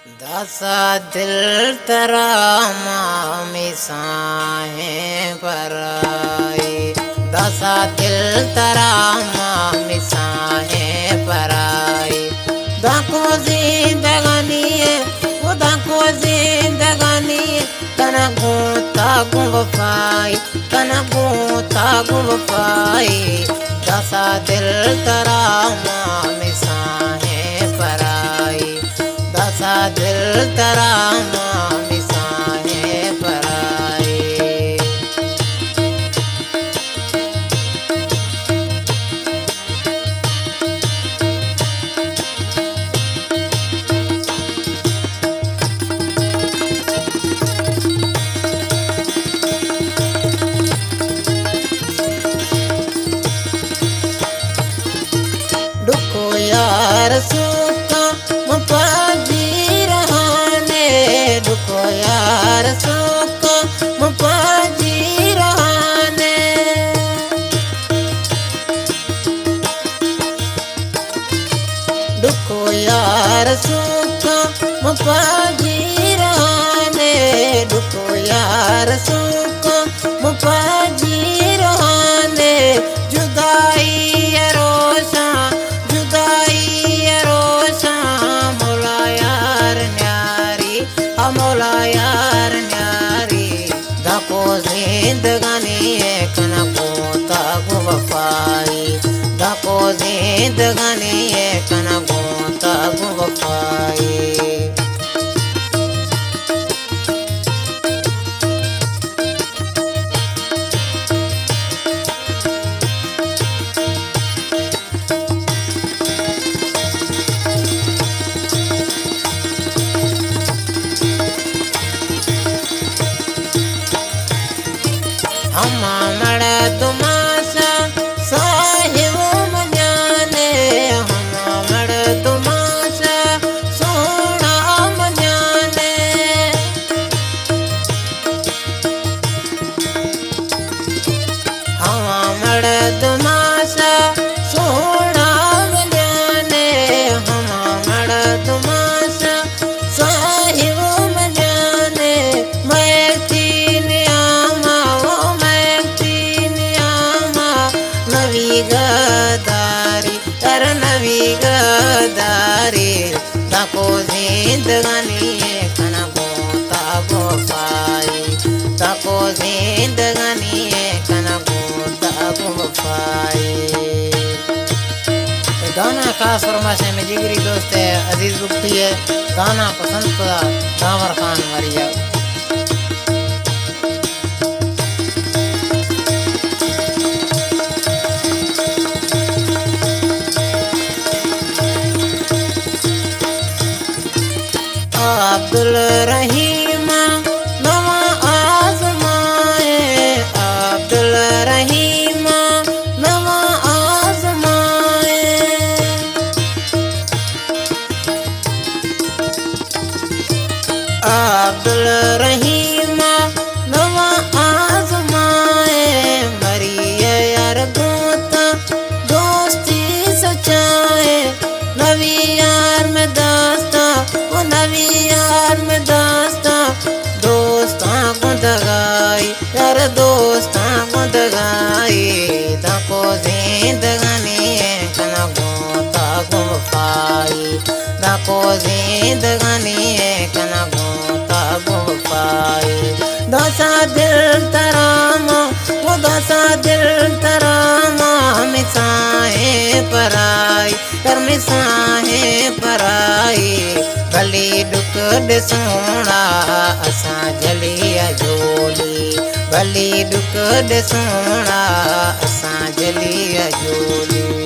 दसा दिल तरा मिसाएं पराई, दसा दिल तरा मिसाएं पराई। दाको जिंदगानी वो दाको जिंदगानी तना गोता गुंफाई, तना गोता गुंफाई। दसा दिल तरा मिसाएं पराई, दसा दिल तरा मिसाएं पराई। दुखो यार सुखा मुपाजी रहाने, दुखो यार सुखा मुपाजी रहाने। दुखो यार सुखा मुपाजी रहाने, दुखो यार सुखा मुपाजी रहाने। जुदाई रोशा मोला यार न्यारी, मोला यार न्यारी। दाको जिंदगानी कना गोता गुंफाई, दाको जिंदगानी कना गोता गुंफाई। हमा मड़ा तुमाशा साहिब मजाने, हमा मड़ा तुमाशा सोना मजाने। हमा मड़ा तुमाशा सोना मजाने, हमा मड़ा तुमाशा साहिब मजाने। मैं तीन आमा नवी गदारी कर नवी गदारी। दाको जिंदगानी कना गोता गुंफाई, दाको जिंदगानी कना गोता गुंफाई। गाना खास फरमाइश है मेरी जिगरी दोस्त है अजीज गुप्ती है। गाना पसंद करा कांवर खान मरिया। अब्दुल रहीमा नवा आजमाए, अब्दुल रहीमा नवा आजमाए। अब्दुल रहीमा नवा आजमाए। मरिया यार गोता दोस्ती सचाए, नवी यार में दास्ता वो नवी यार में दास्ता। दोस्तां को दगाई यार दोस्तां को दगाई। दाको जिंदगानी कना गोता गुंफाई, दाको जिंदगानी कना गोता गुंफाई। दसा दिल तरामा वो दसा दिल तरामा मिसाएं पराई, कर मिसाएं पराई। भली डुक सोना असा जलिया झोली, भली डुक सोना असा जलिया झोली।